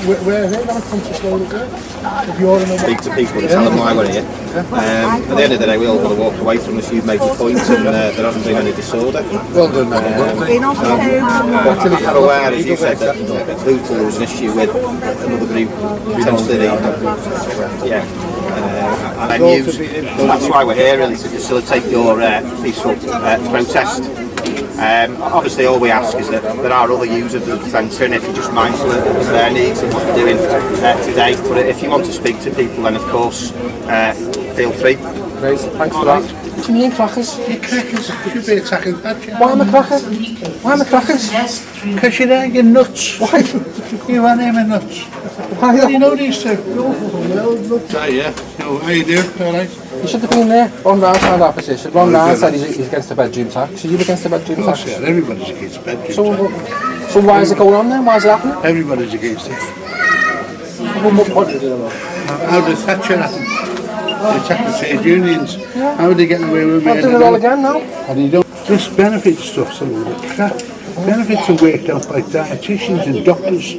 Where are they going to come to slow it down? If you're in a speak to people and tell them why we're here. At the end of the day, we all got to walk away from this. You've made your point, and there hasn't been any disorder. Well done, What I'm aware is you said that Huyton was an issue with another group potentially. And I knew that's why we're here, really, to facilitate your peaceful protest. Obviously all we ask is that there are other users of the centre, and if you're just mindful of their needs and what they're doing today, but if you want to speak to people, then of course feel free. Great, thanks for that. What do you mean crackers? You're crackers, you should be attacking that. Why am I crackers? Why am I crackers? Because you're there, you're nuts. Why? You are naming nuts. Why? You know these two? Yeah. So, how you doing? All right? You should have been there. Ron Brown signed our petition. Ron Brown said he's against the bedroom tax. Are you against the bedroom tax? Yeah, everybody's against bedroom tax. So why is it going on then? Why is it happening? Everybody's against it. How did Thatcher happen? They attacked the trade unions. Yeah. How are they getting away with it? I'll do it all again now. And you don't. This benefit stuff's a load of crap. Benefits are worked out by dietitians and doctors.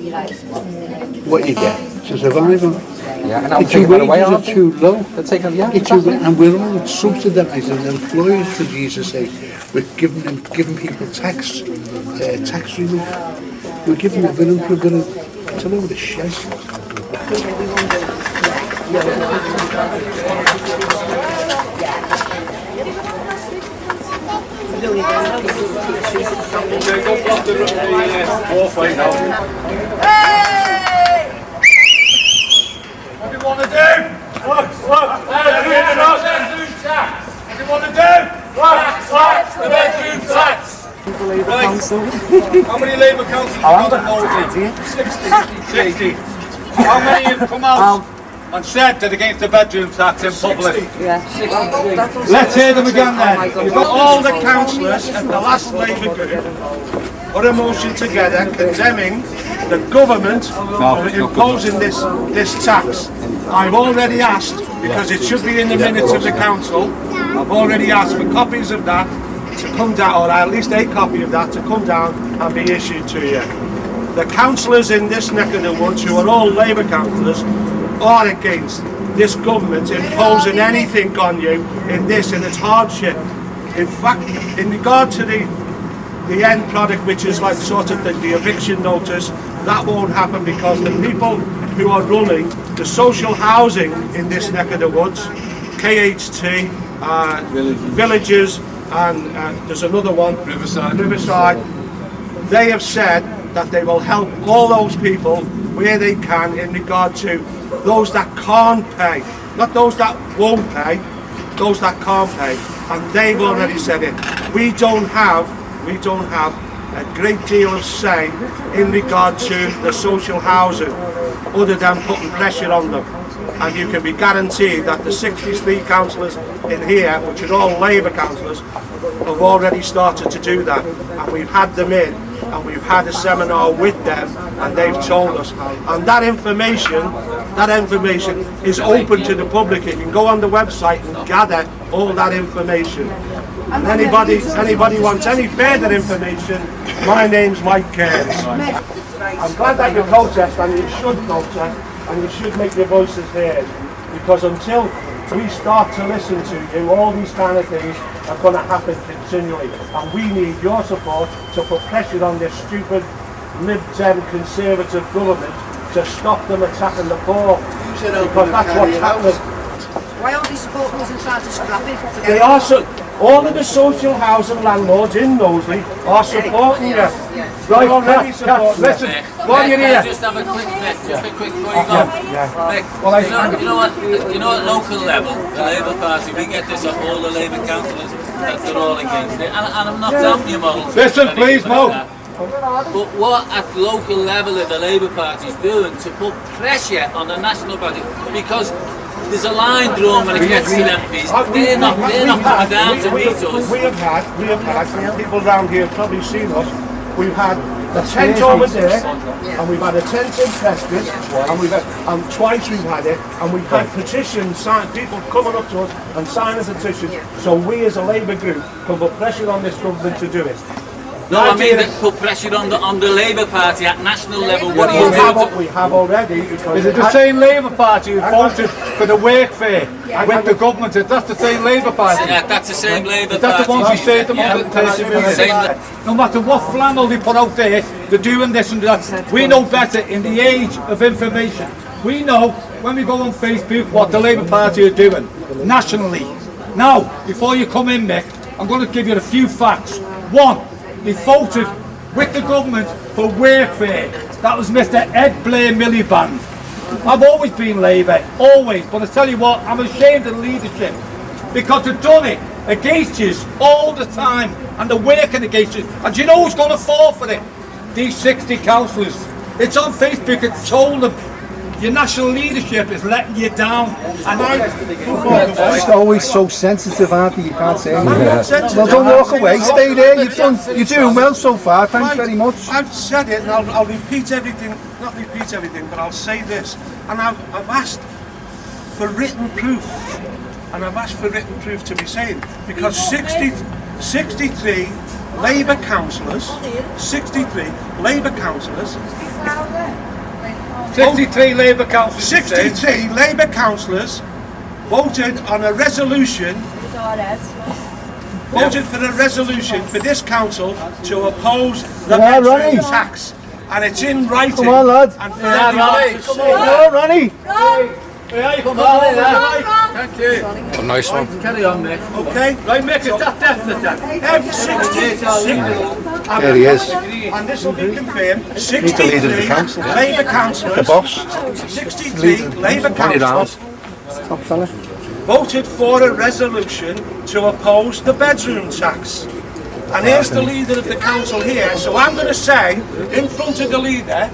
What you get to survive on. Yeah, and It's your wages away, are too low. They're taking, yeah, It's and we're all subsidising employers, for Jesus' sake. We're giving people tax relief. We're giving them it's a load of shit. What do you want to do? What do you want to do? Tax the bedroom tax. Right. How many Labour councillors have got voted? 60. How many have come out and said they're against the bedroom tax in public? Let's hear them again then. You've got all the councillors at the last Labour group put a motion together condemning the government for imposing this tax. I've already asked, because it should be in the minutes of the council, I've already asked for copies of that to come down, or at least a copy of that to come down and be issued to you. The councillors in this neck of the woods, who are all Labour councillors, are against this government imposing anything on you in this, and it's hardship. In fact, in regard to the end product, which is like sort of the eviction notice, that won't happen because the people who are running the social housing in this neck of the woods, KHT, Villages, and there's another one, Riverside, they have said that they will help all those people where they can in regard to those that can't pay, not those that won't pay, those that can't pay, and they've already said it. We don't have a great deal of say in regard to the social housing, other than putting pressure on them. And you can be guaranteed that the 63 councillors in here, which are all Labour councillors, have already started to do that. And we've had them in, and we've had a seminar with them, and they've told us. And that information is open to the public. You can go on the website and gather all that information. And anybody wants any further information, my name's Mike Kearns. I'm glad that you protest, and you should protest, and you should make your voices heard, because until we start to listen to you, all these kind of things are going to happen continually, and we need your support to put pressure on this stupid Lib Dem Conservative government to stop them attacking the poor, because that's what's happening. Why aren't they supporting us and trying to scrap it? They are all of the social housing landlords in Knowsley are supporting you. Right, already supporting you. Listen, while you're here. Just have a quick bit, just a quick before you go. Mick, Well, you know at local level, the Labour Party, we get this off all the Labour councillors that they're all against it, and I'm not doubting your model. Listen, please, Mo. But what at local level are the Labour Party doing to put pressure on the national party? Because there's a line drawn when it gets to MPs. They're not coming down to meet us. We have had, people around here have probably seen us, we've had a tent over there, and we've had a tent in Preston, and twice we've had it, and we've had petitions signed, people coming up to us and signing petitions, so we as a Labour group can put pressure on this government to do it. No, I mean that put pressure on the Labour Party at national level. What do you do? We have already. Because Is it the same Labour Party who voted for the work fair with the government? That's the same Labour Party? Yeah, that's the same Labour Is that the Party. ones who say at the moment? No matter what flannel they put out there, they're doing this and that. We know better in the age of information. We know when we go on Facebook what the Labour Party are doing nationally. Now, before you come in, Mick, I'm going to give you a few facts. One, they voted with the government for workfare. That was Mr. Ed Blair Miliband. I've always been Labour, always, but I tell you what, I'm ashamed of the leadership because they've done it against you all the time and they're working against you. And do you know who's going to fall for it? These 60 councillors. It's on Facebook, it's told them your national leadership is letting you down. And It's always so sensitive, aren't they? You can't say anything. Well, don't walk away, stay there. You're doing well so far, thanks very much. I've said it, and I'll repeat everything, not repeat everything, but I'll say this. And I've asked for written proof. And I've asked for written proof to be saying, because 63 Labour councillors, 63 Labour councillors 63 Labour councillors. 63 Labour councillors voted on a resolution. Voted for a resolution for this council to oppose the bedroom tax, and it's in writing. Come on, lad. And for everyone to say, Come on, Ronnie. Thank you. A nice one. Carry on, Mick. okay? Right, Mick, is that definite then? Every 66, There he is. and this will be confirmed. He's the leader of the 63 council. Labour councillors. The boss. 63 Labour councillors Top fella. voted for a resolution to oppose the bedroom tax. And here's the leader of the council here, so I'm going to say, in front of the leader,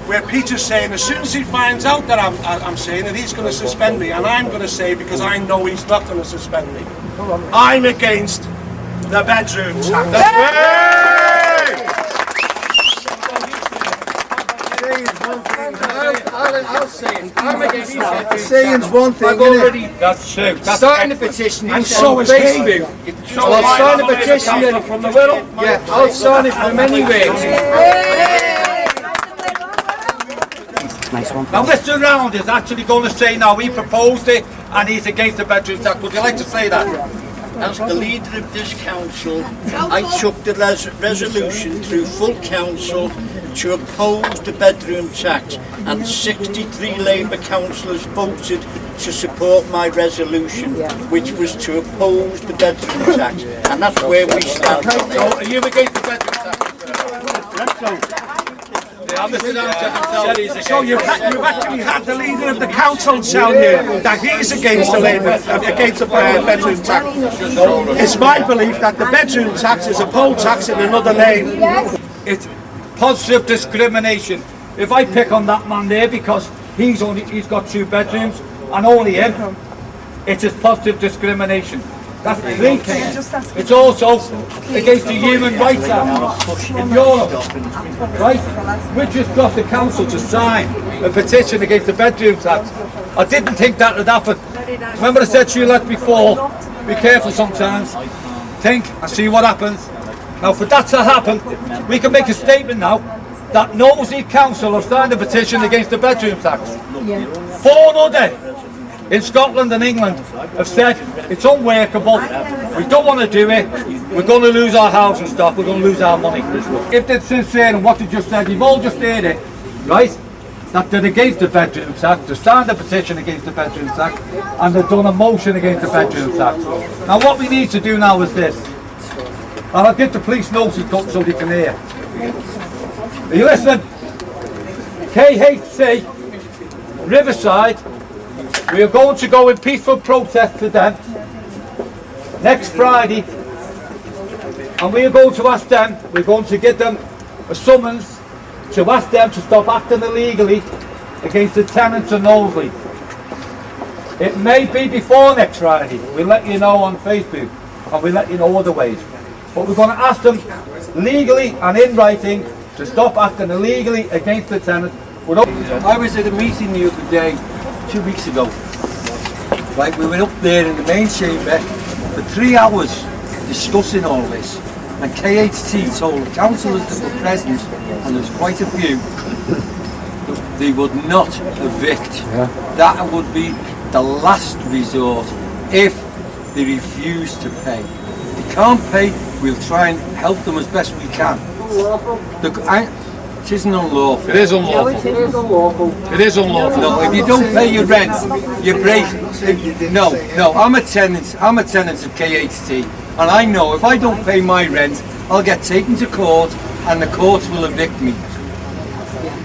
where Peter's saying, as soon as he finds out that I'm saying it, he's going to suspend me, and I'm going to say, because I know he's not going to suspend me, I'm against the bedroom tax. I'll say it. I'm against that. Saying's one thing, I've innit? already starting the petition. And so is he. I'll sign the petition then. From the middle? Yeah, I'll sign it from anyway. Now Mr. Round is actually going to say now he proposed it and he's against the bedroom tax. Would you like to say that? As the leader of this council, I took the resolution through full council to oppose the bedroom tax, and 63 Labour councillors voted to support my resolution, which was to oppose the bedroom tax, and that's where we stand. So are you against the bedroom tax? So you've actually had the leader of the council tell you that he's against the bedroom tax. It's my belief that the bedroom tax is a poll tax in another name. It's positive discrimination. If I pick on that man there because he's got 2 bedrooms and only him, it is positive discrimination. That's clean. It's also against the Human Rights Act in Europe, right? We just got the council to sign a petition against the bedroom tax. I didn't think that would happen. Remember I said to you like before, be careful sometimes, think and see what happens. Now for that to happen, we can make a statement now that Knowsley Council have signed a petition against the bedroom tax. 4 other in Scotland and England have said it's unworkable, we don't want to do it, we're going to lose our housing stock, we're going to lose our money. If they're sincere in what they just said, you've all just heard it, right? That they're against the bedroom tax, they've signed a petition against the bedroom tax, and they've done a motion against the bedroom tax. Now what we need to do now is this, and I'll get the police notice up so they can hear. Are you listening? KHC, Riverside, we are going to go in peaceful protest to them next Friday, and we are going to ask them, we're going to give them a summons to ask them to stop acting illegally against the tenants of Knowsley. It may be before next Friday, we'll let you know on Facebook, and we'll let you know other ways. but we're going to ask them legally and in writing to stop acting illegally against the tenants. I was at a meeting the other day, 2 weeks ago. Right, we went up there in the main chamber for 3 hours discussing all this, and KHT told the councillors that were present, and there's quite a few, that they would not evict. That would be the last resort if they refuse to pay. If they can't pay, we'll try and help them as best we can. It isn't unlawful. It is unlawful. It is unlawful. It is unlawful. No, if you don't pay your rent, you break. No, I'm a tenant of KHT, and I know if I don't pay my rent, I'll get taken to court, and the courts will evict me.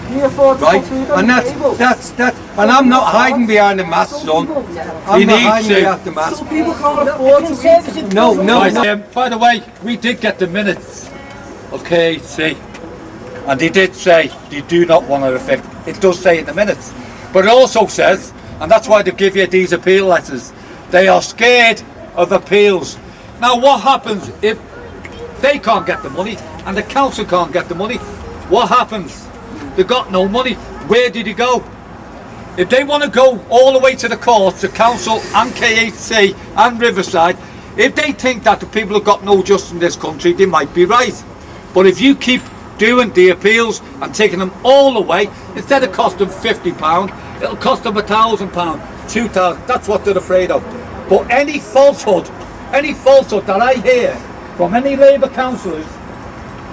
Right? And that's that. And I'm not hiding behind the mask, son. I'm not hiding behind the mask. People can't afford to eat. No. By the way, we did get the minutes of KHC, and they did say they do not want to evict. It does say in the minutes, but it also says, and that's why they give you these appeal letters, they are scared of appeals. Now what happens if they can't get the money and the council can't get the money? What happens? They got no money. Where did he go? If they want to go all the way to the courts, the council and KHC and Riverside, if they think that the people have got no justice in this country, they might be right. But if you keep doing the appeals and taking them all the way, instead of costing £50, it'll cost them £1,000, £2,000. That's what they're afraid of. But any falsehood that I hear from any Labour councillors,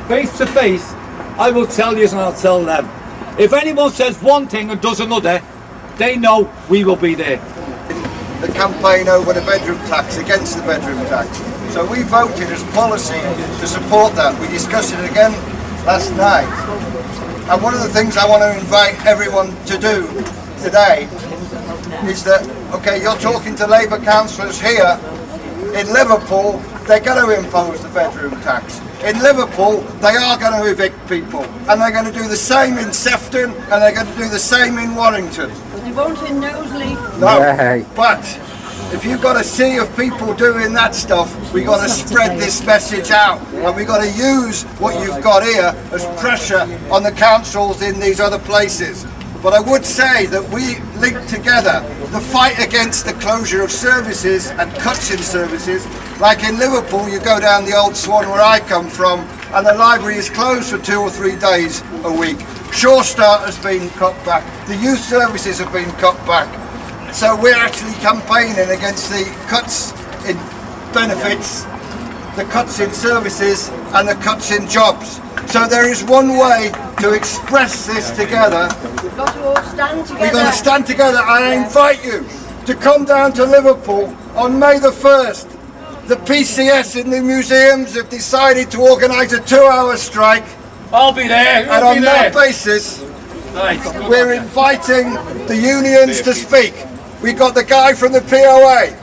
face to face, I will tell you and I'll tell them. If anyone says one thing and does another, they know we will be there. The campaign over the bedroom tax, against the bedroom tax. So we voted as policy to support that. We discussed it again last night. And one of the things I want to invite everyone to do today is that, okay, you're talking to Labour councillors here. In Liverpool, they're going to impose the bedroom tax. In Liverpool, they are going to evict people. And they're going to do the same in Sefton, and they're going to do the same in Warrington. But they won't in Knowsley. No, but if you've got a sea of people doing that stuff, we've got to spread this message out. And we've got to use what you've got here as pressure on the councils in these other places. But I would say that we link together the fight against the closure of services and cuts in services. Like in Liverpool, you go down the Old Swan where I come from, and the library is closed for 2 or 3 days a week. Sure Start has been cut back. The youth services have been cut back. So we're actually campaigning against the cuts in benefits, the cuts in services, and the cuts in jobs. So there is one way to express this together. We've got to all stand together. We've got to stand together. I invite you to come down to Liverpool on May the 1st. The PCS in the museums have decided to organise a 2-hour strike. I'll be there. And on that basis, we're inviting the unions to speak. We've got the guy from the POA.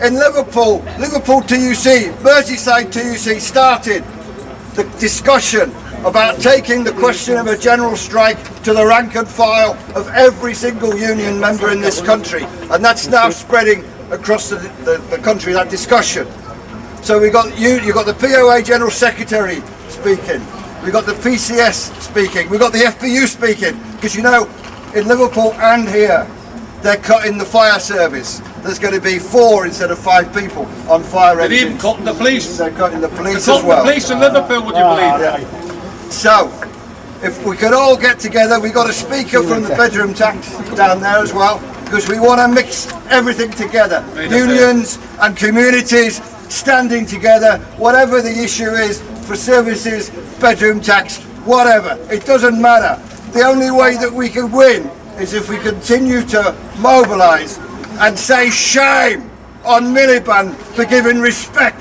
In Liverpool, Liverpool TUC, Merseyside TUC started the discussion about taking the question of a general strike to the rank and file of every single union member in this country, and that's now spreading across the country, that discussion. So you've got the POA General Secretary speaking, we've got the PCS speaking, we've got the FPU speaking, because you know, in Liverpool and here, they're cutting the fire service. There's going to be 4 instead of 5 people on fire engines. They're even cutting the police. They're cutting the police They're as well. The police in Liverpool, would you believe? So, if we could all get together, we got a speaker from the bedroom tax down there as well, because we want to mix everything together. Unions and communities standing together, whatever the issue is, for services, bedroom tax, whatever. It doesn't matter. The only way that we can win is if we continue to mobilise and say shame on Miliband for giving respect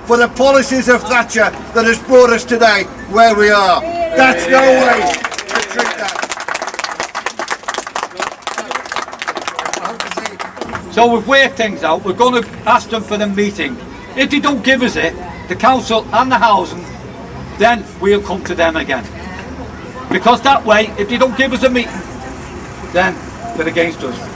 for the policies of Thatcher that has brought us today where we are. That's no way to treat that. So we've worked things out. We're going to ask them for the meeting. If they don't give us it, the council and the housing, then we'll come to them again. Because that way, if they don't give us a meeting, then they're against us.